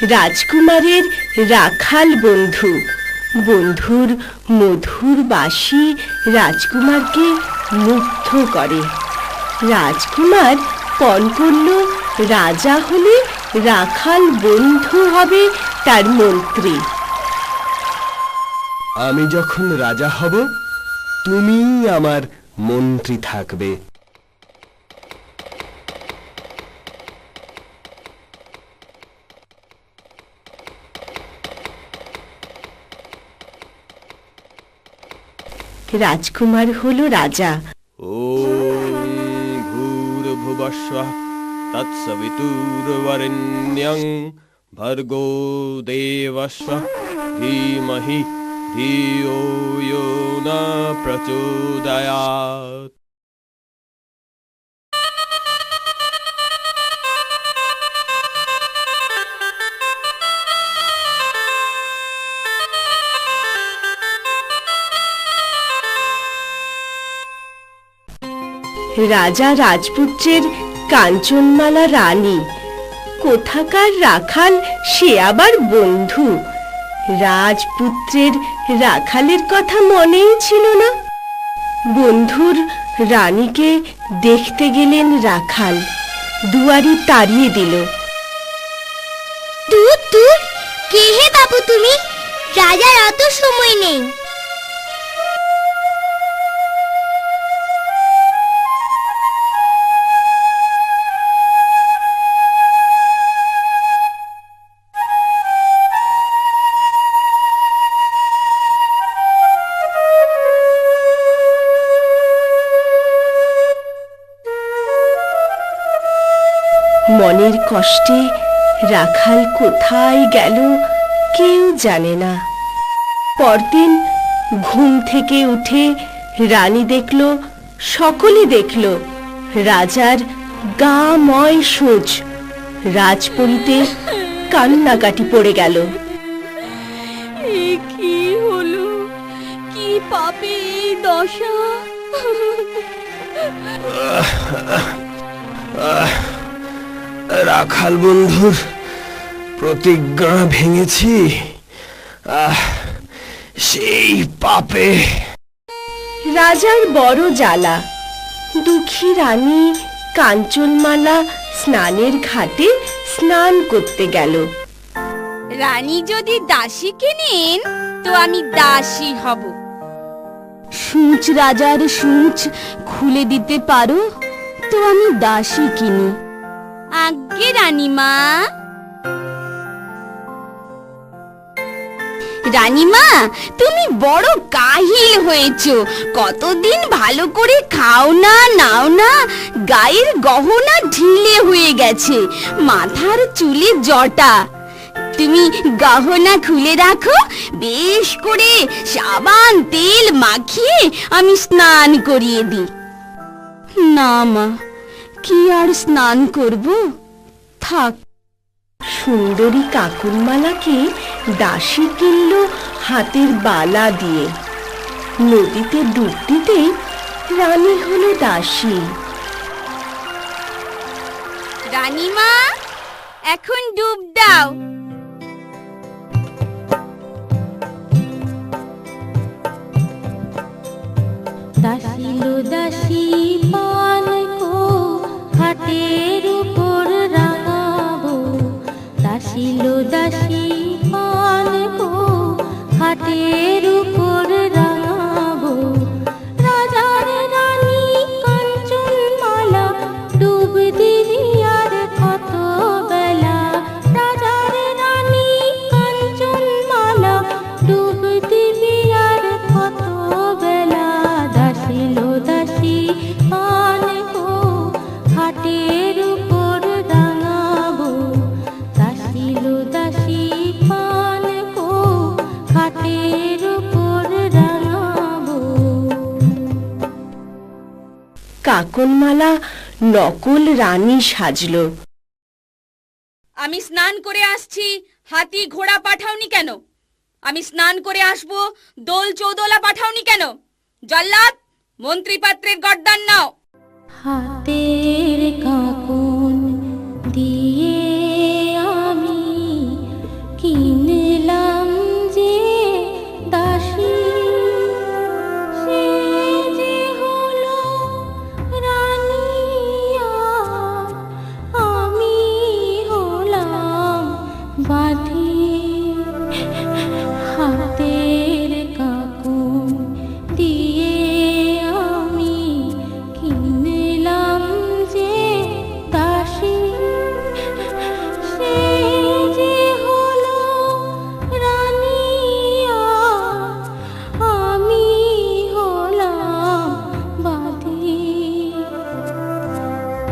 রাজকুমারের রাখাল বন্ধু। বন্ধুর মধুর বাঁশি রাজকুমারকে মুগ্ধ করে। রাজকুমার পণ করল রাজা হলে রাখাল বন্ধু হবে তার মন্ত্রী। আমি যখন রাজা হব, তুমি আমার মন্ত্রী থাকবে। রাজকুমার হলো রাজা। ওম ভূর্ভুবস্বঃ তৎসবিতুর্বরেণ্যং ভর্গো দেবস্য ধীমহি ধিয়ো यो न प्रचोदयात्। রাজা রাজপুত্রের কাঞ্চনমালা রানী। কোথাকার রাখাল সে আবার বন্ধু। রাজপুত্রের রাখালের কথা মনেই ছিল না। বন্ধুর রানীকে দেখতে গেলেন রাখাল। দুয়ারি তাড়িয়ে দিল। দূর দূর, কে হে বাবু তুমি? রাজার অত সময় নেই। মনের কষ্টে রাখাল কোথায় গেল কেউ জানে না। পরদিন ঘুম থেকে উঠে রানী দেখল, সকলে দেখল, রাজার গা ময় সোজ। রাজপরিতে কান্নাকাটি পড়ে গেল। কি হলো? কি পাপে এই দশা? রাখাল বন্ধুর প্রতিজ্ঞা ভেঙেছি, সেই পাপে। রাজার বড় জ্বালা। দুঃখী রানী কাঞ্চনমালা স্নানের ঘাটে স্নান করতে গেল। রানী যদি দাসীকে নেন তো আমি দাসী হব। সূচ রাজার সূচ খুলে দিতে পারো তো আমি দাসী কিনি। আজ্ঞে রানীমা। রানীমা, তুমি বড় কাহিল হয়েছো। কতদিন ভালো করে খাও না, নাও না, গায়ের গহনা ঢিলে হয়ে গেছে, মাথার চুলে জটা। তুমি গহনা খুলে রাখো, বেশ করে সাবান তেল মাখিয়ে আমি স্নান করিয়ে দিই। না মা, কি আর স্নান করব, থাক। সুন্দরী কাকুনমালাকে দাসী কিনল হাতের বালা দিয়ে। নদীতে ডুব দিতেই রানী হলো দাসী। রানীমা, এখন ডুব দাও। দাসী লো দাসী পান কো হাটের উপর রাঙাবো। দাসী লো দাসী পান কো হাটের উপর রাঙাবো। রাজার রানী কাঞ্চনমালা ডুব দিবি আর কত বেলা। রাজার রানী কাঞ্চনমালা ডুব দিবি আর কত বেলা। দাসী লো দাসী পান কো হাটের উপর রাঙাবো। দাসী লো দাসী পান কো হাটের উপর রাঙাবো। কাকুনমালা নকল রানী সাজলো। আমি স্নান করে আসছি, হাতি ঘোড়া পাঠাওনি কেন? আমি স্নান করে আসবো, দোল চৌদোলা পাঠাওনি কেন? জল্লাদ, মন্ত্রী পাত্রের গর্দান নাও। হাতের কাকুন দিয়ে আমি বাঁধি হাতের কাকুন দিয়ে আমি কিনলাম যে দাসী সে যে হলো রানী আমি হলাম বাঁধি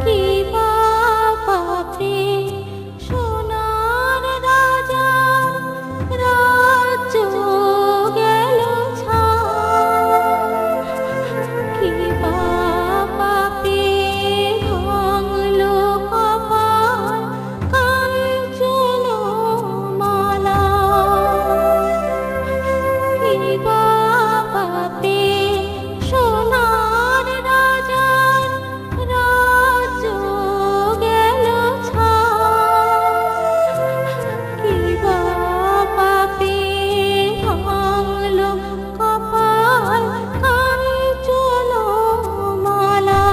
কি বা পাপে সোনার রাজা রাজ্য গেল ছাই কি বা পাপে ভাঙলো কপাল কাঞ্চন মালা কি বা পাপে সোনার রাজার রাজ্য গেল ছাই কি বা পাপে ভাঙলো কপাল কাঞ্চন মালা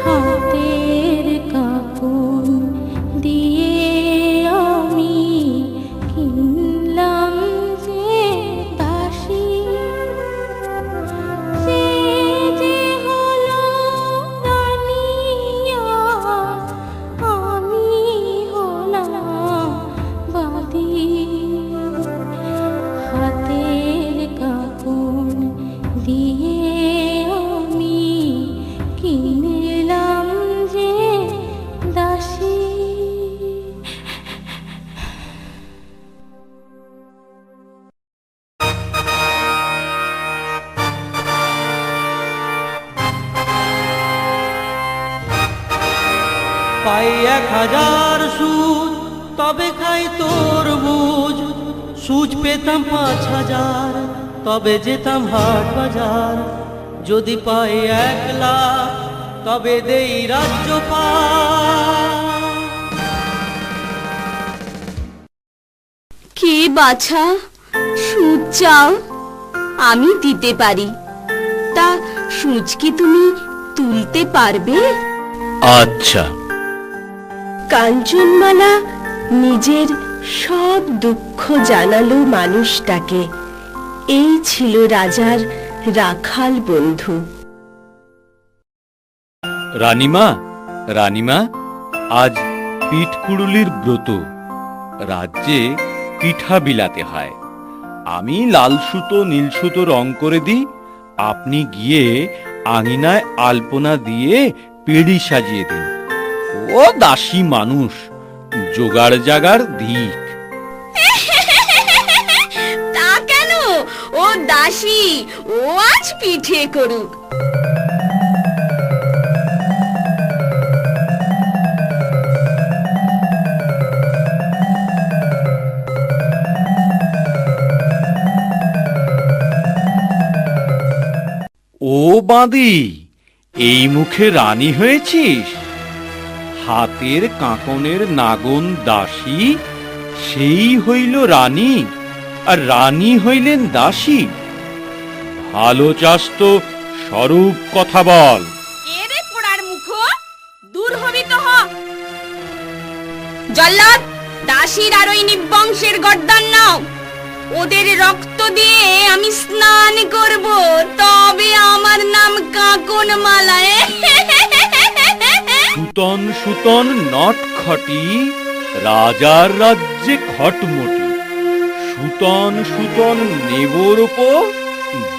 হাতের কাকুন দিয়ে আমি কিনলাম যে দাসী সে যে হলো রানী আমি হলাম বাঁধি হাতের কাকুন দিয়ে আমি কিনলাম যে দাসী পাই 1000 সুদ তবে খাই তোর বুঝ সুচ পেতাম 5000 তবে যেতাম হাট বাজার যদি পাই 1 লাখ তবে দেই রাজ্য পার কে বাছা সুদ চাও আমি দিতে পারি তা সুচ কি তুমি তুলতে পারবে আচ্ছা কাঞ্চনমালা নিজের সব দুঃখ জানালো মানুষটাকে। এই ছিল রাজার রাখাল বন্ধু। রানীমা, রানীমা, আজ পিঠকুড়ুলির ব্রত। রাজ্যে পিঠা বিলাতে হয়। আমি লাল সুতো নীল সুতো রং করে দিই, আপনি গিয়ে আঙিনায় আলপনা দিয়ে পেড়ি সাজিয়ে দিন। ও দাসী মানুষ, জোগাড় জাগাড় দিক। তা কেন, ও দাসী, ও আজ পিঠে করুক। ও বাঁদি, এই মুখে রানী হয়েছিস? হাতের কাঁকনের নাগন দাসী, সেই হইল রানী, আর রানী হইলেন দাসী। ভালো চাস তো স্বরূপ কথা বল। এরে পোড়ার মুখ, দূর হবি তো হ। জল্লাদ, দাসীর আর ওই নিবংশের গর্দান নাও। ওদের রক্ত দিয়ে আমি স্নান করব, তবে আমার নাম কাকন মালা। সুতন সুতন নটখটি, রাজার রাজ্যে খটমটি। সুতন সুতন নেবর ওপর,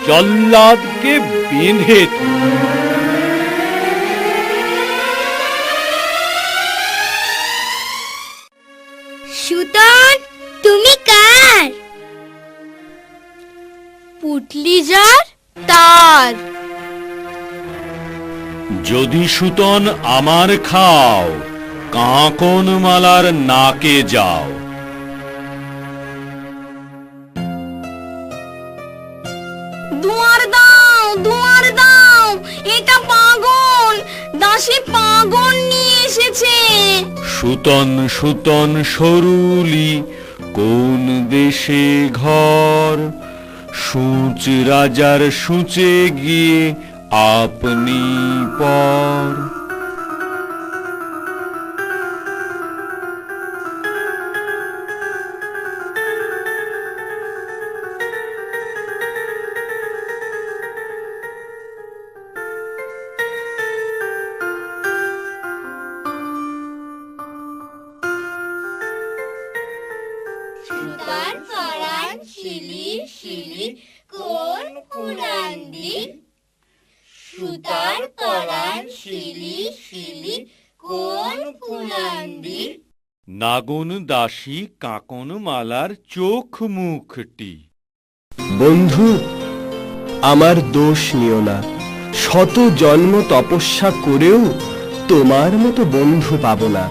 জল্লাদকে বেঁধে তুই। সুতন, তুমি কার? পুটলি যার তার। যদি সুতন আমার খাও, কাঁকন মালার নাকে যাও। দুয়ার দাও, দুয়ার দাও, এটা পাগল, দাসী পাগল নিয়ে এসেছে। সুতন সুতন সরুলি, কোন দেশে ঘর? সূচ রাজার সূচে গিয়ে আপনি পর। শিলি শিলি কোন পুরান্দি সুতার পরাণ শিলি শিলি কোন পুরান্দি নাগন দাসী কাকন মালার চোখ মুখটি। বন্ধু, আমার দোষ নিও না। শত জন্ম তপস্যা করেও তোমার মতো বন্ধু পাবো না।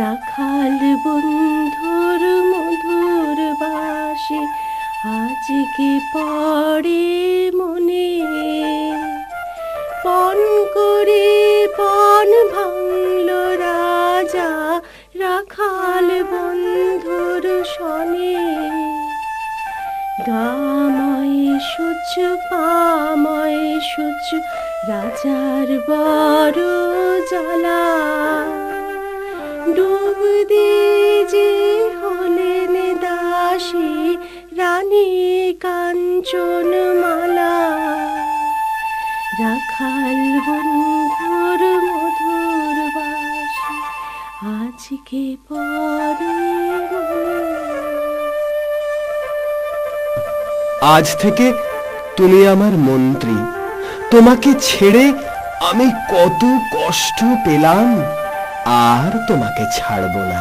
রাখাল বন্ধুর মধুর বাসি আজকে পড়ে মনে, পণ করে পণ ভাঙল রাজা রাখাল বন্ধুর শনে। গাময় সূর্য পাময় সূর্য রাজার বড় জ্বালা, ডুব দিয়ে যে হলেন দাসী রানী কাঞ্চন মালা। রাখাল বন্ধুর মধুর বাসি আজকে পরে মনে। আজ থেকে তুমি আমার মন্ত্রী। তোমাকে ছেড়ে আমি কত কষ্ট পেলাম, আর তোমাকে ছাড়বো না।